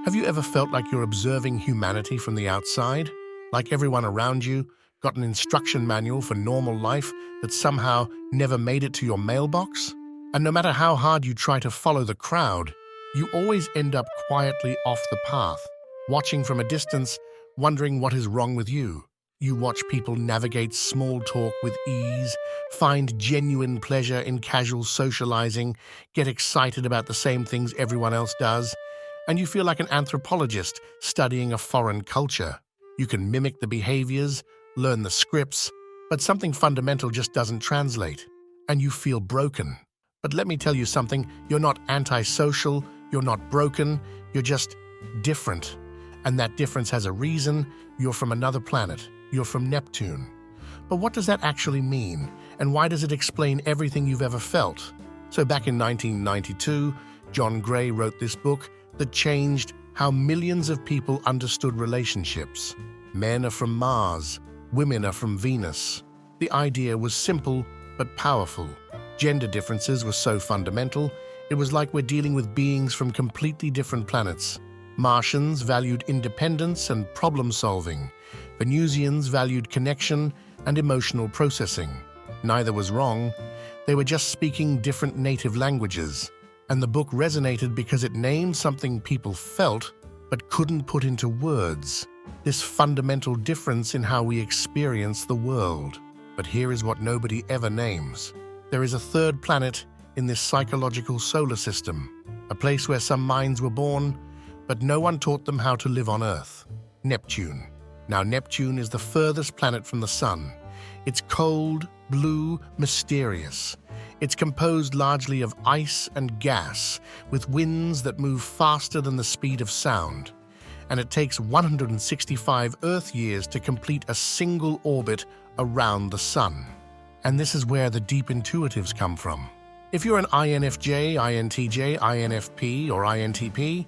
Have you ever felt like you're observing humanity from the outside? Like everyone around you got an instruction manual for normal life that somehow never made it to your mailbox? And no matter how hard you try to follow the crowd, you always end up quietly off the path, watching from a distance, wondering what is wrong with you. You watch people navigate small talk with ease, find genuine pleasure in casual socializing, get excited about the same things everyone else does, and you feel like an anthropologist studying a foreign culture. You can mimic the behaviors, learn the scripts, but something fundamental just doesn't translate, and you feel broken. But let me tell you something, you're not antisocial, you're not broken, you're just different. And that difference has a reason. You're from another planet. You're from Neptune. But what does that actually mean? And why does it explain everything you've ever felt? So back in 1992, John Gray wrote this book that changed how millions of people understood relationships. Men are from Mars, women are from Venus. The idea was simple but powerful. Gender differences were so fundamental, it was like we're dealing with beings from completely different planets. Martians valued independence and problem-solving. Venusians valued connection and emotional processing. Neither was wrong. They were just speaking different native languages. And the book resonated because it named something people felt but couldn't put into words. This fundamental difference in how we experience the world. But here is what nobody ever names. There is a third planet in this psychological solar system, a place where some minds were born, but no one taught them how to live on Earth. Neptune. Now, Neptune is the furthest planet from the Sun. It's cold, blue, mysterious. It's composed largely of ice and gas, with winds that move faster than the speed of sound. And it takes 165 Earth years to complete a single orbit around the Sun. And this is where the deep intuitives come from. If you're an INFJ, INTJ, INFP, or INTP,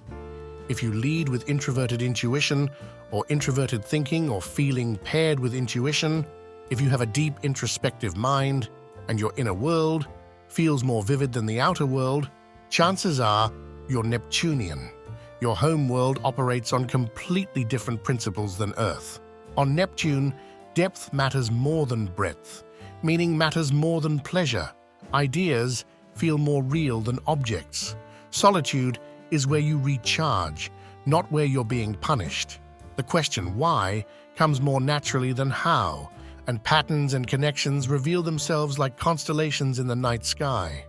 if you lead with introverted intuition or introverted thinking or feeling paired with intuition, if you have a deep introspective mind and your inner world feels more vivid than the outer world, chances are you're Neptunian. Your home world operates on completely different principles than Earth. On Neptune, depth matters more than breadth, meaning matters more than pleasure. Ideas feel more real than objects. Solitude is where you recharge, not where you're being punished. The question why comes more naturally than how, and patterns and connections reveal themselves like constellations in the night sky.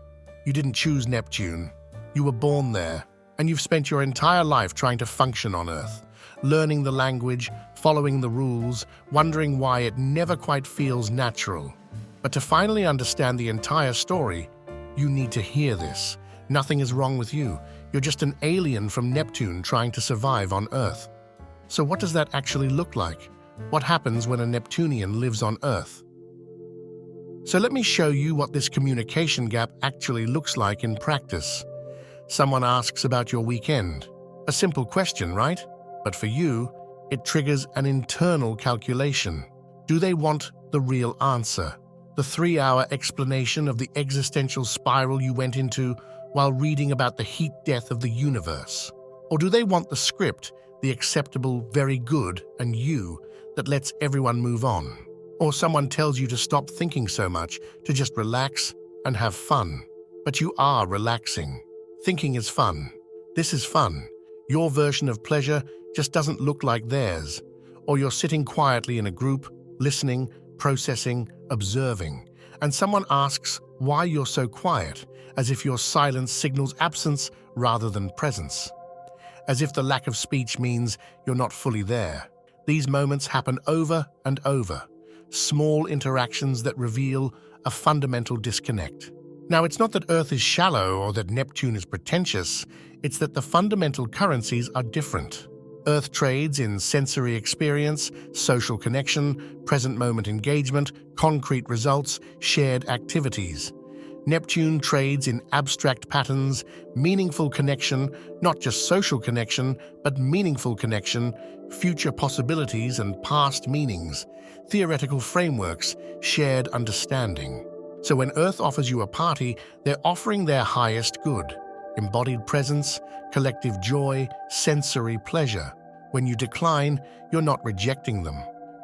You didn't choose Neptune. You were born there, and you've spent your entire life trying to function on Earth, learning the language, following the rules, wondering why it never quite feels natural. But to finally understand the entire story, you need to hear this. Nothing is wrong with you. You're just an alien from Neptune trying to survive on Earth. So what does that actually look like? What happens when a Neptunian lives on Earth? So let me show you what this communication gap actually looks like in practice. Someone asks about your weekend. A simple question, right? But for you, it triggers an internal calculation. Do they want the real answer? The 3-hour explanation of the existential spiral you went into while reading about the heat death of the universe? Or do they want the script, the acceptable, very good, and you, that lets everyone move on? Or someone tells you to stop thinking so much, to just relax and have fun. But you are relaxing. Thinking is fun. This is fun. Your version of pleasure just doesn't look like theirs. Or you're sitting quietly in a group, listening, processing, observing, and someone asks why you're so quiet, as if your silence signals absence rather than presence. As if the lack of speech means you're not fully there. These moments happen over and over, small interactions that reveal a fundamental disconnect. Now, it's not that Earth is shallow or that Neptune is pretentious, it's that the fundamental currencies are different. Earth trades in sensory experience, social connection, present moment engagement, concrete results, shared activities. Neptune trades in abstract patterns, meaningful connection, not just social connection, but meaningful connection, future possibilities and past meanings, theoretical frameworks, shared understanding. So when Earth offers you a party, they're offering their highest good. embodied presence, collective joy, sensory pleasure. When you decline, you're not rejecting them.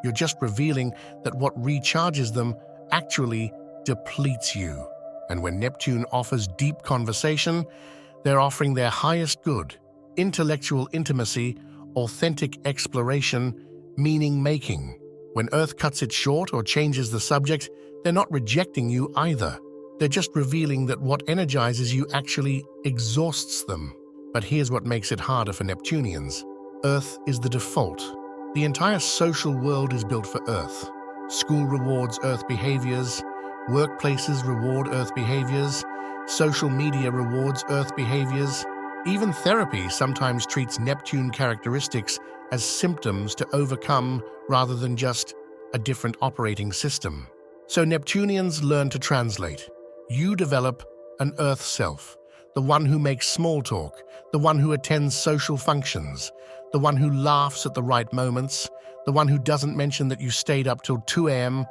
You're just revealing that what recharges them actually depletes you. And when Neptune offers deep conversation, they're offering their highest good, intellectual intimacy, authentic exploration, meaning-making. When Earth cuts it short or changes the subject, they're not rejecting you either. They're just revealing that what energizes you actually exhausts them. But here's what makes it harder for Neptunians. Earth is the default. The entire social world is built for Earth. School rewards Earth behaviors, workplaces reward Earth behaviors, social media rewards Earth behaviors. Even therapy sometimes treats Neptune characteristics as symptoms to overcome rather than just a different operating system. So Neptunians learn to translate. You develop an Earth self, the one who makes small talk, the one who attends social functions, the one who laughs at the right moments, the one who doesn't mention that you stayed up till 2 a.m.,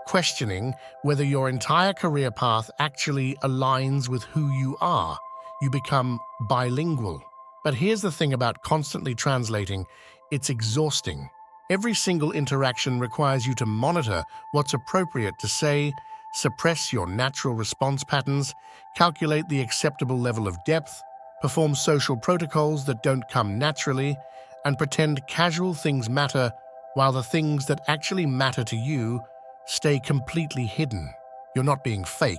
questioning whether your entire career path actually aligns with who you are. You become bilingual. But here's the thing about constantly translating. It's exhausting. Every single interaction requires you to monitor what's appropriate to say, suppress your natural response patterns, calculate the acceptable level of depth, perform social protocols that don't come naturally, and pretend casual things matter while the things that actually matter to you stay completely hidden. You're not being fake,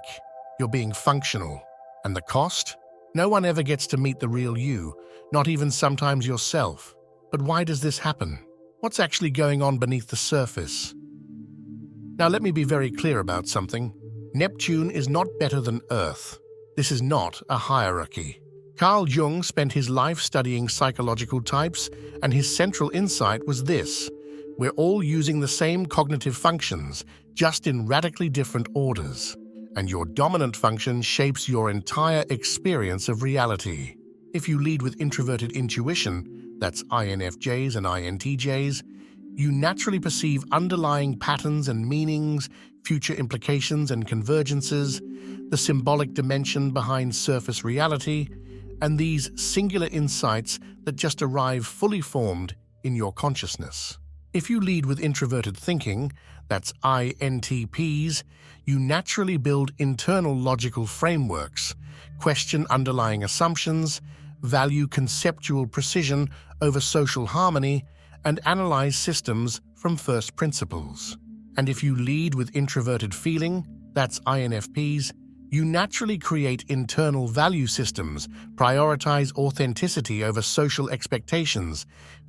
you're being functional. And the cost? No one ever gets to meet the real you, not even sometimes yourself. But why does this happen? What's actually going on beneath the surface? Now let me be very clear about something. Neptune is not better than Earth. This is not a hierarchy. Carl Jung spent his life studying psychological types, and his central insight was this: we're all using the same cognitive functions, just in radically different orders. And your dominant function shapes your entire experience of reality. If you lead with introverted intuition, that's INFJs and INTJs, you naturally perceive underlying patterns and meanings, future implications and convergences, the symbolic dimension behind surface reality, and these singular insights that just arrive fully formed in your consciousness. If you lead with introverted thinking, that's INTPs, you naturally build internal logical frameworks, question underlying assumptions, value conceptual precision over social harmony, and analyze systems from first principles. And if you lead with introverted feeling, that's INFPs, you naturally create internal value systems, prioritize authenticity over social expectations,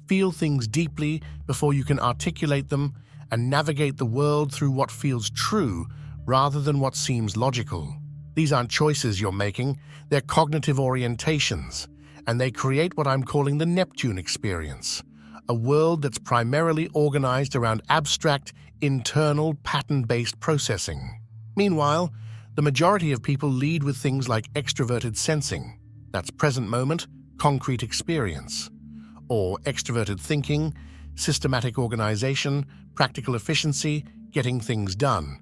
feel things deeply before you can articulate them, and navigate the world through what feels true rather than what seems logical. These aren't choices you're making, they're cognitive orientations, and they create what I'm calling the Neptune experience, a world that's primarily organized around abstract, internal, pattern-based processing. Meanwhile, the majority of people lead with things like extroverted sensing, that's present moment, concrete experience, or extroverted thinking, systematic organization, practical efficiency, getting things done,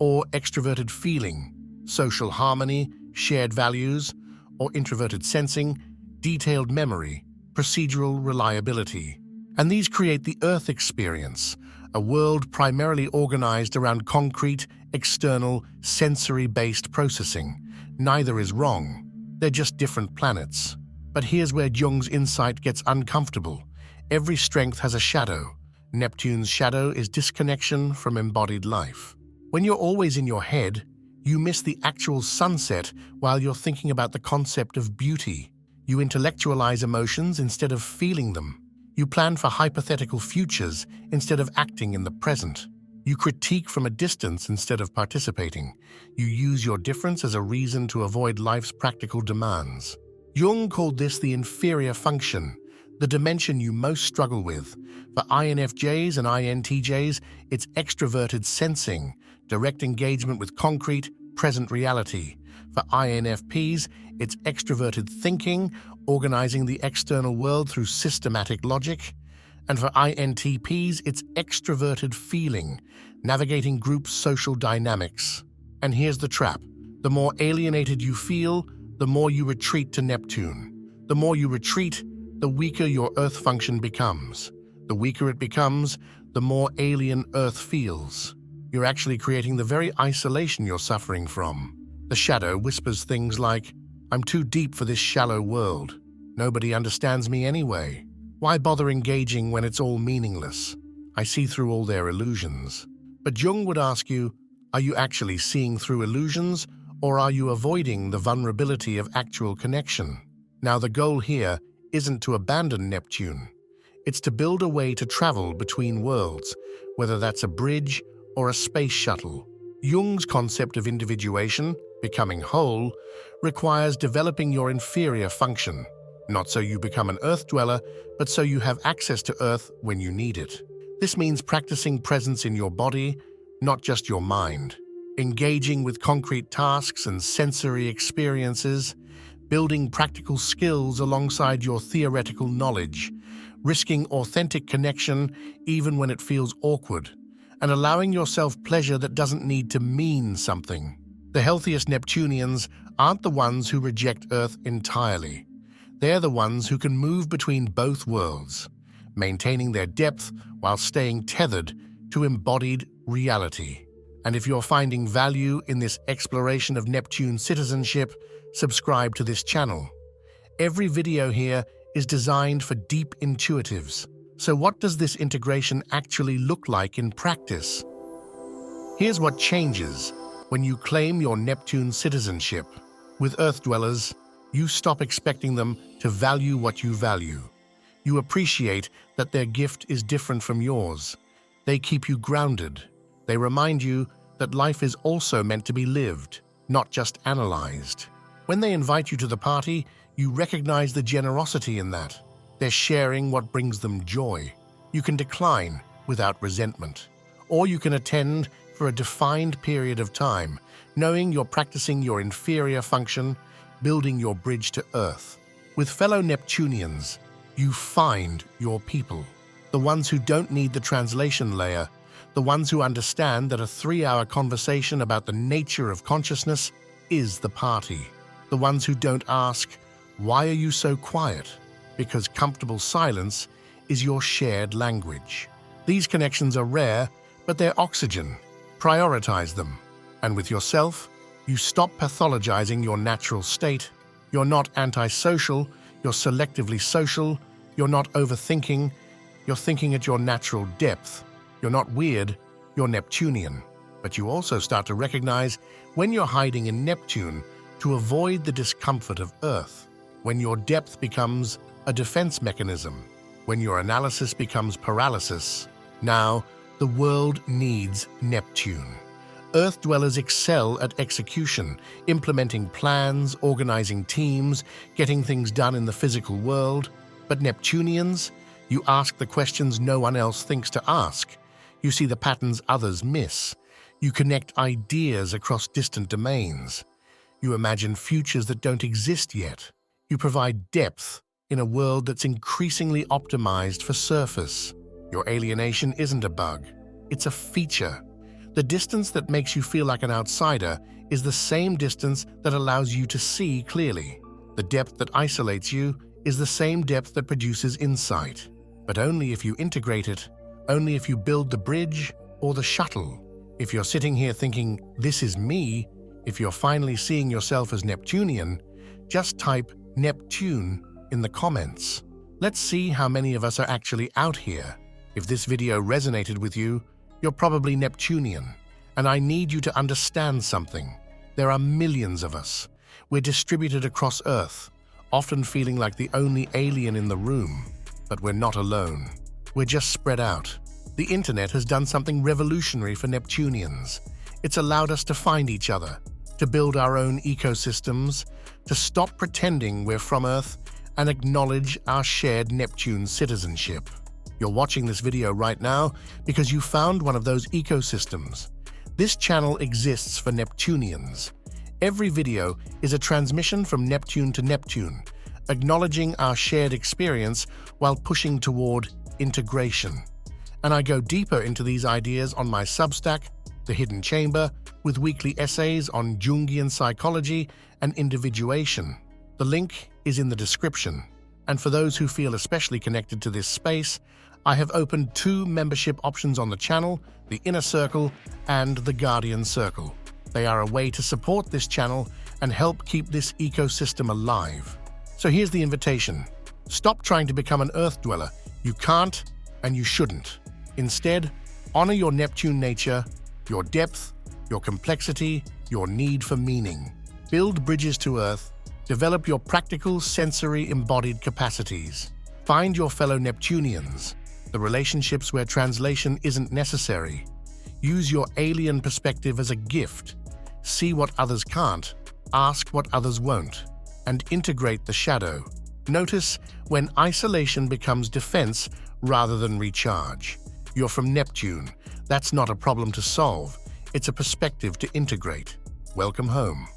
or extroverted feeling, social harmony, shared values, or introverted sensing, detailed memory, procedural reliability. And these create the Earth experience, a world primarily organized around concrete, external, sensory-based processing. Neither is wrong. They're just different planets. But here's where Jung's insight gets uncomfortable. Every strength has a shadow. Neptune's shadow is disconnection from embodied life. When you're always in your head, you miss the actual sunset while you're thinking about the concept of beauty. You intellectualize emotions instead of feeling them. You plan for hypothetical futures instead of acting in the present. You critique from a distance instead of participating. You use your difference as a reason to avoid life's practical demands. Jung called this the inferior function, the dimension you most struggle with. For INFJs and INTJs, it's extroverted sensing, direct engagement with concrete, present reality. For INFPs, it's extroverted thinking, organizing the external world through systematic logic. And for INTPs, it's extroverted feeling, navigating group social dynamics. And here's the trap. The more alienated you feel, the more you retreat to Neptune. The more you retreat, the weaker your Earth function becomes. The weaker it becomes, the more alien Earth feels. You're actually creating the very isolation you're suffering from. The shadow whispers things like, "I'm too deep for this shallow world. Nobody understands me anyway. Why bother engaging when it's all meaningless? I see through all their illusions." But Jung would ask you, are you actually seeing through illusions, or are you avoiding the vulnerability of actual connection? Now, the goal here isn't to abandon Neptune. It's to build a way to travel between worlds, whether that's a bridge or a space shuttle. Jung's concept of individuation, becoming whole, requires developing your inferior function, not so you become an Earth dweller, but so you have access to Earth when you need it. This means practicing presence in your body, not just your mind, engaging with concrete tasks and sensory experiences, building practical skills alongside your theoretical knowledge, risking authentic connection even when it feels awkward, and allowing yourself pleasure that doesn't need to mean something. The healthiest Neptunians aren't the ones who reject Earth entirely. They're the ones who can move between both worlds, maintaining their depth while staying tethered to embodied reality. And if you're finding value in this exploration of Neptune citizenship, subscribe to this channel. Every video here is designed for deep intuitives. So what does this integration actually look like in practice? Here's what changes when you claim your Neptune citizenship. With Earth dwellers, you stop expecting them to value what you value. You appreciate that their gift is different from yours. They keep you grounded. They remind you that life is also meant to be lived, not just analyzed. When they invite you to the party, you recognize the generosity in that. They're sharing what brings them joy. You can decline without resentment, or you can attend for a defined period of time, knowing you're practicing your inferior function, building your bridge to Earth. With fellow Neptunians, you find your people, the ones who don't need the translation layer, the ones who understand that a 3-hour conversation about the nature of consciousness is the party, the ones who don't ask, "Why are you so quiet?" because comfortable silence is your shared language. These connections are rare, but they're oxygen. Prioritize them. And with yourself, you stop pathologizing your natural state. You're not antisocial, you're selectively social. You're not overthinking, you're thinking at your natural depth. You're not weird, you're Neptunian. But you also start to recognize when you're hiding in Neptune to avoid the discomfort of Earth, when your depth becomes a defense mechanism, when your analysis becomes paralysis. Now, the world needs Neptune. Earth dwellers excel at execution, implementing plans, organizing teams, getting things done in the physical world. But Neptunians, you ask the questions no one else thinks to ask. You see the patterns others miss. You connect ideas across distant domains. You imagine futures that don't exist yet. You provide depth in a world that's increasingly optimized for surface. Your alienation isn't a bug, it's a feature. The distance that makes you feel like an outsider is the same distance that allows you to see clearly. The depth that isolates you is the same depth that produces insight. But only if you integrate it, only if you build the bridge or the shuttle. If you're sitting here thinking, "This is me," if you're finally seeing yourself as Neptunian, just type Neptune in the comments. Let's see how many of us are actually out here. If this video resonated with you, you're probably Neptunian. And I need you to understand something. There are millions of us. We're distributed across Earth, often feeling like the only alien in the room. But we're not alone. We're just spread out. The internet has done something revolutionary for Neptunians. It's allowed us to find each other, to build our own ecosystems, to stop pretending we're from Earth and acknowledge our shared Neptune citizenship. You're watching this video right now because you found one of those ecosystems. This channel exists for Neptunians. Every video is a transmission from Neptune to Neptune, acknowledging our shared experience while pushing toward integration. And I go deeper into these ideas on my Substack, The Hidden Chamber, with weekly essays on Jungian psychology and individuation. The link is in the description. And for those who feel especially connected to this space, I have opened 2 membership options on the channel, the Inner Circle and the Guardian Circle. They are a way to support this channel and help keep this ecosystem alive. So here's the invitation. Stop trying to become an Earth dweller. You can't and you shouldn't. Instead, honor your Neptune nature, your depth, your complexity, your need for meaning. Build bridges to Earth. Develop your practical, sensory, embodied capacities. Find your fellow Neptunians, the relationships where translation isn't necessary. Use your alien perspective as a gift. See what others can't, ask what others won't, and integrate the shadow. Notice when isolation becomes defense rather than recharge. You're from Neptune. That's not a problem to solve. It's a perspective to integrate. Welcome home.